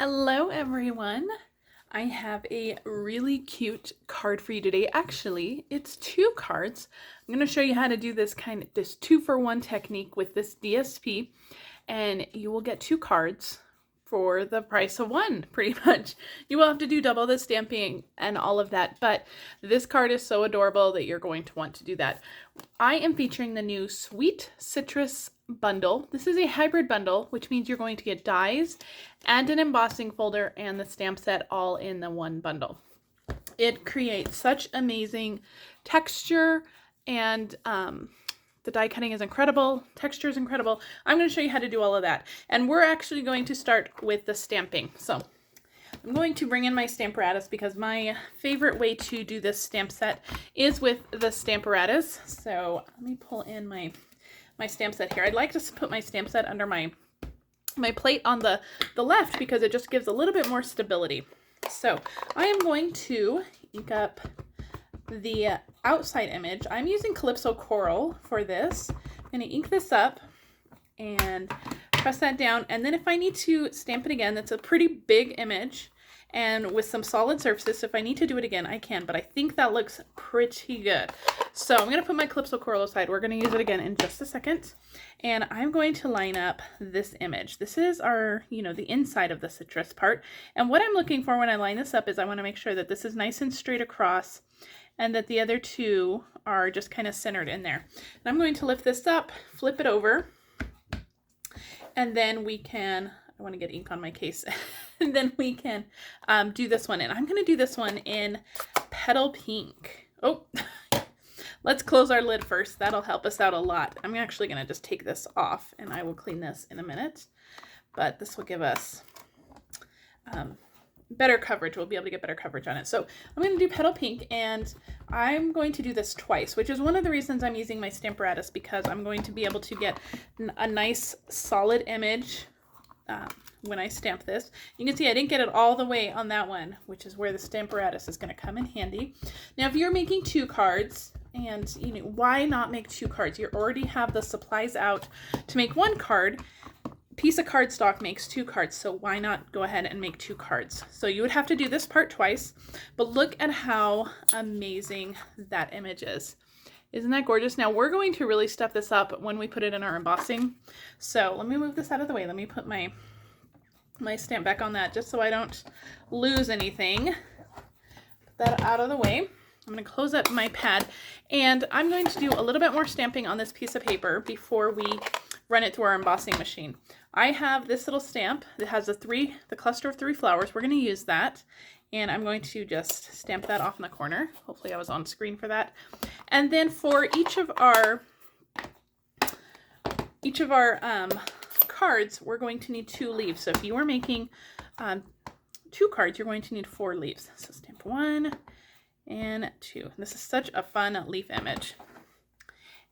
Hello everyone! I have a really cute card for you today. Actually, it's two cards. I'm going to show you how to do this this 2-for-1 technique with this DSP, and you will get two cards for the price of one, pretty much. You will have to do double the stamping and all of that, but this card is so adorable that you're going to want to do that. I am featuring the new Sweet Citrus bundle. This is a hybrid bundle, which means you're going to get dies and an embossing folder and the stamp set all in the one bundle. It creates such amazing texture, and the die cutting is incredible, texture is incredible. I'm going to show you how to do all of that, and we're actually going to start with the stamping. So I'm going to bring in my Stamparatus because my favorite way to do this stamp set is with the Stamparatus. So let me pull in my stamp set here. I'd like to put my stamp set under my plate on the left because it just gives a little bit more stability. So I am going to ink up the outside image. I'm using Calypso Coral for this. I'm going to ink this up and press that down, and then if I need to stamp it again, that's a pretty big image and with some solid surfaces, so if I need to do it again I can, but I think that looks pretty good. So I'm going to put my Calypso Coral aside. We're going to use it again in just a second, and I'm going to line up this image. This is our, the inside of the citrus part, and what I'm looking for when I line this up is I want to make sure that this is nice and straight across and that the other two are just kind of centered in there. And I'm going to lift this up, flip it over, and then we can, I want to get ink on my case, and then we can do this one. And I'm going to do this one in Petal Pink. Oh, let's close our lid first. That'll help us out a lot. I'm actually going to just take this off, and I will clean this in a minute. But this will give us better coverage. We'll be able to get better coverage on it. So I'm going to do Petal Pink, and I'm going to do this twice, which is one of the reasons I'm using my Stamparatus, because I'm going to be able to get a nice solid image when I stamp this. You can see I didn't get it all the way on that one, which is where the Stamparatus is going to come in handy. Now, if you're making two cards, and why not make two cards? You already have the supplies out to make one card. Piece of cardstock makes two cards, so why not go ahead and make two cards? So you would have to do this part twice, but look at how amazing that image is. Isn't that gorgeous? Now we're going to really step this up when we put it in our embossing. So let me move this out of the way. Let me put my stamp back on that just so I don't lose anything. Put that out of the way. I'm going to close up my pad, and I'm going to do a little bit more stamping on this piece of paper before we run it through our embossing machine. I have this little stamp that has the cluster of 3 flowers. We're going to use that, and I'm going to just stamp that off in the corner. Hopefully I was on screen for that. And then for each of our cards, we're going to need 2 leaves. So if you are making 2 cards, you're going to need 4 leaves. So stamp 1 and 2. This is such a fun leaf image.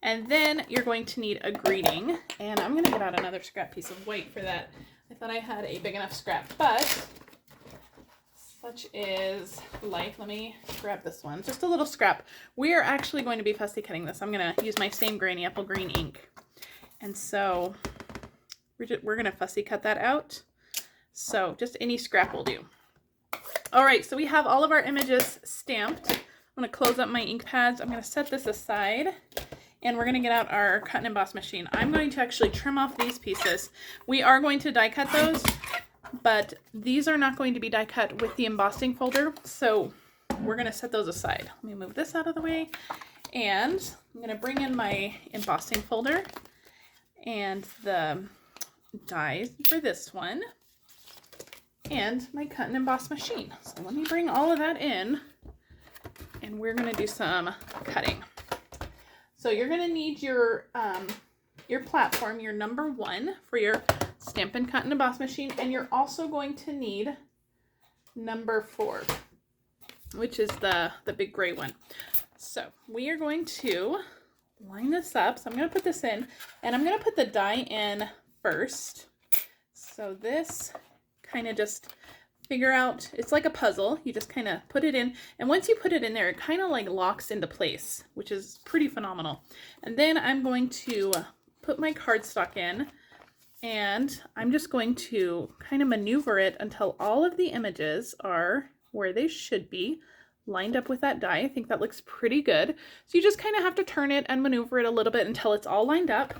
And then you're going to need a greeting, and I'm going to get out another scrap piece of white for that. I thought I had a big enough scrap, but such is life. Let me grab this one, just a little scrap. We are actually going to be fussy cutting this. I'm going to use my same Granny Apple Green ink, and so we're going to fussy cut that out. So just any scrap will do. All right, so we have all of our images stamped. I'm going to close up my ink pads. I'm going to set this aside, and we're going to get out our cut and emboss machine. I'm going to actually trim off these pieces. We are going to die cut those, but these are not going to be die cut with the embossing folder, so we're going to set those aside. Let me move this out of the way, and I'm going to bring in my embossing folder and the dies for this one and my cut and emboss machine. So let me bring all of that in, and we're going to do some cutting. So you're going to need your platform, your number 1 for your Stampin' Cut and Emboss machine, and you're also going to need number 4, which is the big gray one. So we are going to line this up. So I'm going to put this in, and I'm going to put the die in first. So this kind of just figure out, it's like a puzzle. You just kind of put it in, and once you put it in there, it kind of like locks into place, which is pretty phenomenal. And then I'm going to put my cardstock in, And I'm just going to kind of maneuver it until all of the images are where they should be, lined up with that die. I think that looks pretty good. So you just kind of have to turn it and maneuver it a little bit until it's all lined up.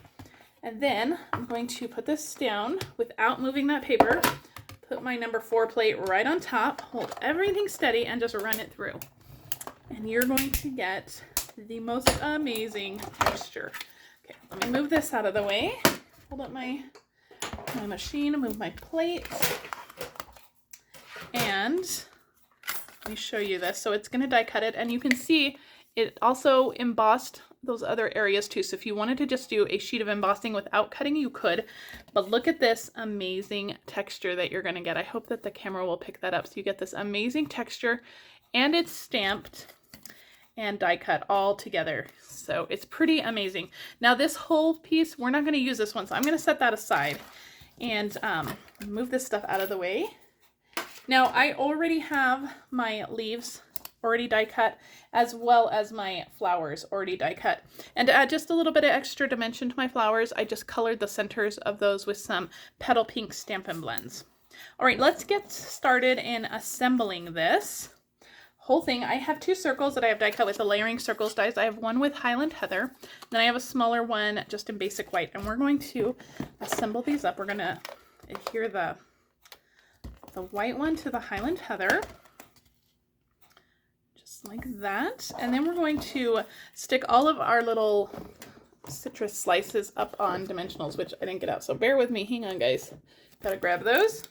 And then I'm going to put this down without moving that paper, put my number 4 plate right on top, hold everything steady, and just run it through. And you're going to get the most amazing texture. Okay, let me move this out of the way. Hold up my machine, move my plate, and let me show you this. So it's going to die cut it, and you can see it also embossed those other areas too. So if you wanted to just do a sheet of embossing without cutting, you could. But look at this amazing texture that you're going to get. I hope that the camera will pick that up. So you get this amazing texture, and it's stamped and die cut all together. So it's pretty amazing. Now this whole piece, we're not going to use this one, so I'm going to set that aside and move this stuff out of the way. Now I already have my leaves already die cut, as well as my flowers already die cut. And to add just a little bit of extra dimension to my flowers, I just colored the centers of those with some Petal Pink Stampin' blends. All right, let's get started in assembling this whole thing. I have 2 circles that I have die cut with the layering circles dies. I have one with Highland Heather, then I have a smaller one just in basic white, and we're going to assemble these up. We're going to adhere the white one to the Highland Heather, just like that, and then we're going to stick all of our little citrus slices up on dimensionals, which I didn't get out, so bear with me. Hang on, guys. Gotta grab those.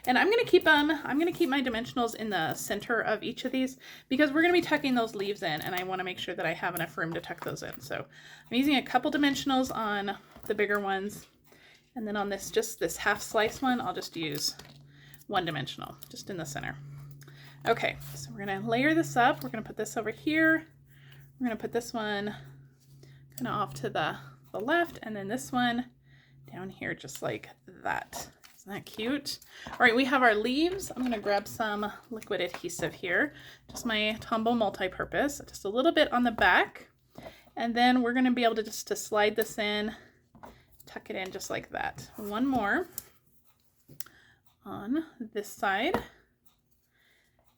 And I'm going to keep my dimensionals in the center of each of these because we're going to be tucking those leaves in, and I want to make sure that I have enough room to tuck those in. So I'm using a couple dimensionals on the bigger ones, and then on this, just this half slice one, I'll just use 1 dimensional just in the center. Okay, so we're going to layer this up. We're going to put this over here. We're going to put this one kind of off to the left, and then this one down here just like that. Isn't that cute? All right, we have our leaves. I'm going to grab some liquid adhesive here, just my Tombow multi-purpose, just a little bit on the back, and then we're going to be able to just slide this in, tuck it in just like that. One more on this side.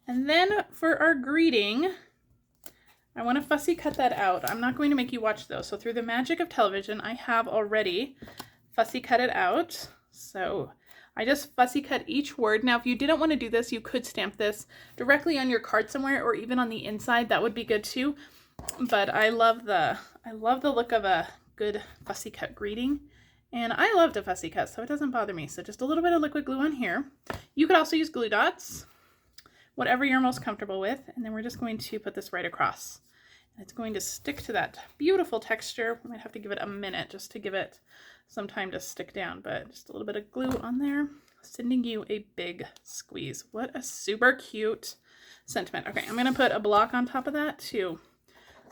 And then for our greeting, I want to fussy cut that out. I'm not going to make you watch those. So through the magic of television, I have already fussy cut it out. So I just fussy cut each word. Now, if you didn't want to do this, you could stamp this directly on your card somewhere or even on the inside. That would be good too. But I love the look of a good fussy cut greeting. And I love to fussy cut, so it doesn't bother me. So just a little bit of liquid glue on here. You could also use glue dots, whatever you're most comfortable with. And then we're just going to put this right across. And it's going to stick to that beautiful texture. I might have to give it a minute just to give it some time to stick down, but just a little bit of glue on there, sending you a big squeeze. What a super cute sentiment. Okay, I'm going to put a block on top of that to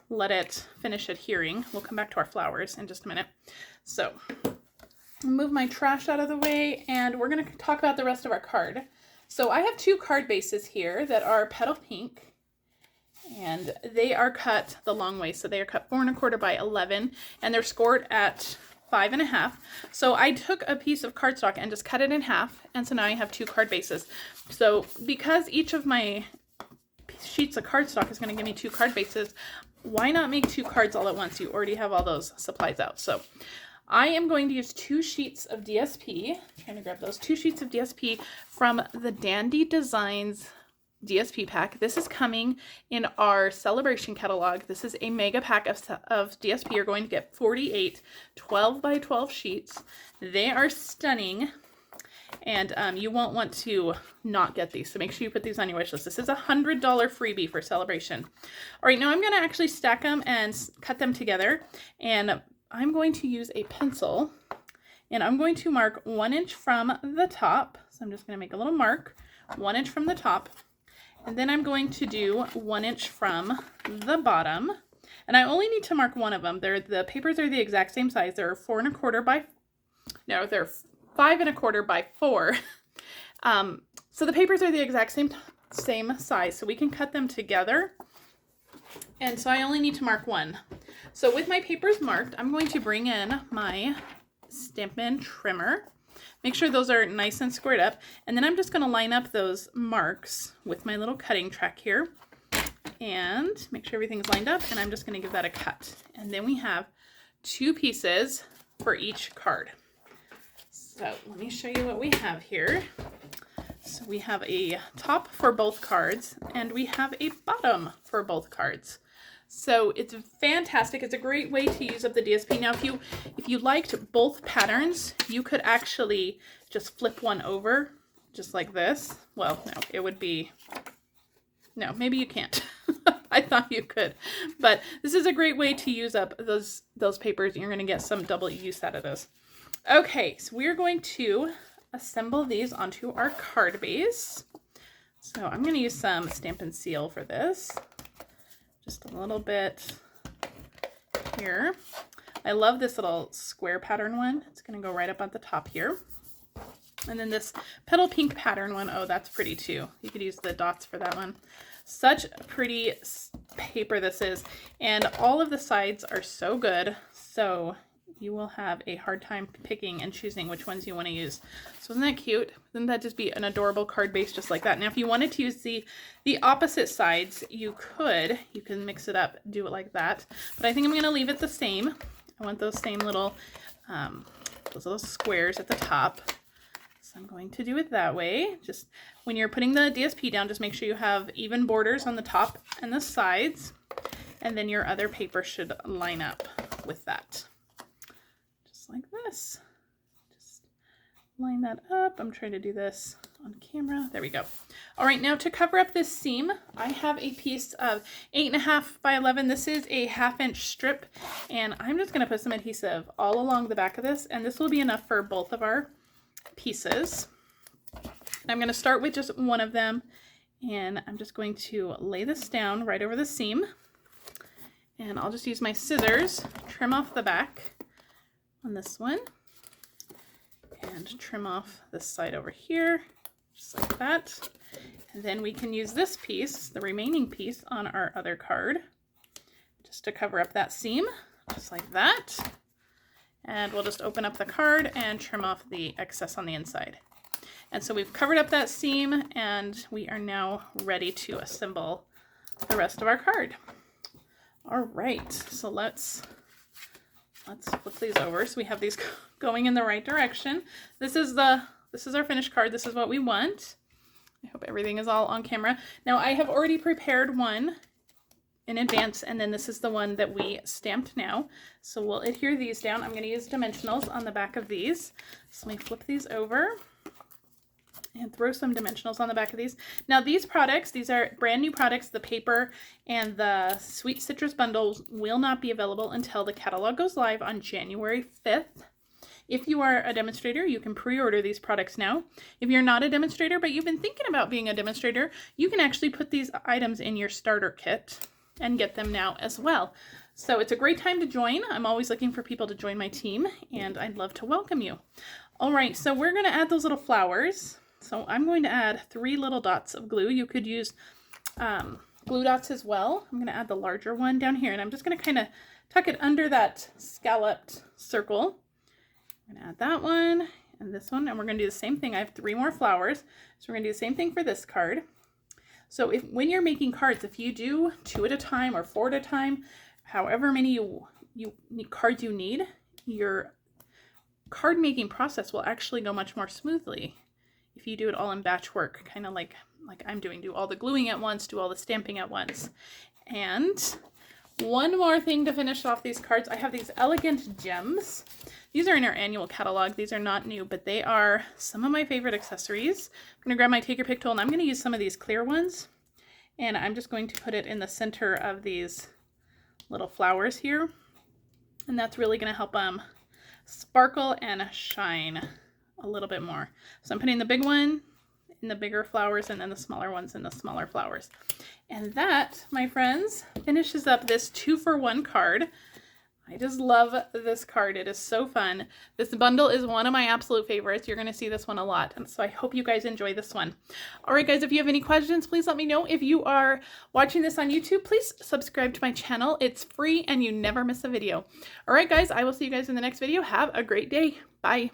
let it finish adhering. We'll come back to our flowers in just a minute. So move my trash out of the way, and we're going to talk about the rest of our card. So I have 2 card bases here that are Petal Pink, and they are cut the long way. So they are cut 4 1/4 by 11, and they're scored at 5 1/2. So I took a piece of cardstock and just cut it in half, and so now I have 2 card bases. So because each of my sheets of cardstock is going to give me 2 card bases, why not make 2 cards all at once? You already have all those supplies out. So I am going to use 2 sheets of DSP. I'm trying to grab those 2 sheets of DSP from the Dandy Designs DSP pack. This is coming in our celebration catalog. This is a mega pack of DSP. You're going to get 48 12 by 12 sheets. They are stunning, and you won't want to not get these, so make sure you put these on your wish list. This is a $100 freebie for celebration. All right, now I'm going to actually stack them and cut them together, and I'm going to use a pencil, and I'm going to mark 1 inch from the top. So I'm just going to make a little mark 1 inch from the top. And then I'm going to do 1 inch from the bottom. And I only need to mark one of them. The papers are the exact same size. They're 4 1/4 by, no, they're 5 1/4 by 4. So the papers are the exact same size. So we can cut them together. And so I only need to mark one. So with my papers marked, I'm going to bring in my Stampin trimmer. Make sure those are nice and squared up. And then I'm just going to line up those marks with my little cutting track here. And make sure everything's lined up. And I'm just going to give that a cut. And then we have 2 pieces for each card. So let me show you what we have here. So we have a top for both cards and we have a bottom for both cards. So it's fantastic. It's a great way to use up the DSP. Now, if you liked both patterns, you could actually just flip one over just like this. Well, no, it would be, no, maybe you can't. I thought you could, but this is a great way to use up those papers. You're going to get some double use out of those. Okay, so we're going to assemble these onto our card base. So I'm going to use some Stampin' Seal for this. Just a little bit here. I love this little square pattern one. It's going to go right up at the top here. And then this petal pink pattern one, oh, that's pretty too. You could use the dots for that one. Such a pretty paper this is. And all of the sides are so good. So you will have a hard time picking and choosing which ones you want to use. So isn't that cute? Wouldn't that just be an adorable card base just like that? Now, if you wanted to use the opposite sides, you can mix it up, do it like that. But I think I'm going to leave it the same. I want those same little, those little squares at the top. So I'm going to do it that way. Just when you're putting the DSP down, just make sure you have even borders on the top and the sides. And then your other paper should line up with that. Like this. Just line that up. I'm trying to do this on camera. There we go. All right, now to cover up this seam, I have a piece of 8.5 by 11. This is a 1/2 inch strip, and I'm just going to put some adhesive all along the back of this, and this will be enough for both of our pieces. I'm going to start with just one of them, and I'm just going to lay this down right over the seam, and I'll just use my scissors, trim off the back on this one, and trim off this side over here, just like that. And then we can use this piece, the remaining piece, on our other card, just to cover up that seam, just like that. And we'll just open up the card and trim off the excess on the inside. And so we've covered up that seam, and we are now ready to assemble the rest of our card. All right, so let's flip these over so we have these going in the right direction. This is our finished card. This is what we want. I hope everything is all on camera. Now I have already prepared one in advance, and then this is the one that we stamped now. So we'll adhere these down. I'm going to use dimensionals on the back of these. So let me flip these over and throw some dimensionals on the back of these. Now these products, these are brand new products. The paper and the Sweet Citrus bundles will not be available until the catalog goes live on January 5th. If you are a demonstrator, you can pre-order these products now. If you're not a demonstrator, but you've been thinking about being a demonstrator, you can actually put these items in your starter kit and get them now as well. So it's a great time to join. I'm always looking for people to join my team, and I'd love to welcome you. All right, so we're going to add those little flowers. So I'm going to add 3 little dots of glue. You could use glue dots as well. I'm going to add the larger one down here, and I'm just going to kind of tuck it under that scalloped circle. I'm going to add that one and this one, and we're going to do the same thing. I have 3 more flowers, so we're going to do the same thing for this card. So when you're making cards, if you do 2 at a time or 4 at a time, however many cards you need, your card making process will actually go much more smoothly if you do it all in batch work, kind of like I'm doing. Do all the gluing at once, do all the stamping at once. And one more thing to finish off these cards. I have these elegant gems. These are in our annual catalog. These are not new, but they are some of my favorite accessories. I'm going to grab my Take Your Pick tool, and I'm going to use some of these clear ones, and I'm just going to put it in the center of these little flowers here, and that's really going to help them sparkle and shine a little bit more. So I'm putting the big one in the bigger flowers and then the smaller ones in the smaller flowers. And that, my friends, finishes up this 2-for-1 card. I just love this card. It is so fun. This bundle is one of my absolute favorites. You're going to see this one a lot. And so I hope you guys enjoy this one. All right, guys, if you have any questions, please let me know. If you are watching this on YouTube, please subscribe to my channel. It's free and you never miss a video. All right, guys, I will see you guys in the next video. Have a great day. Bye.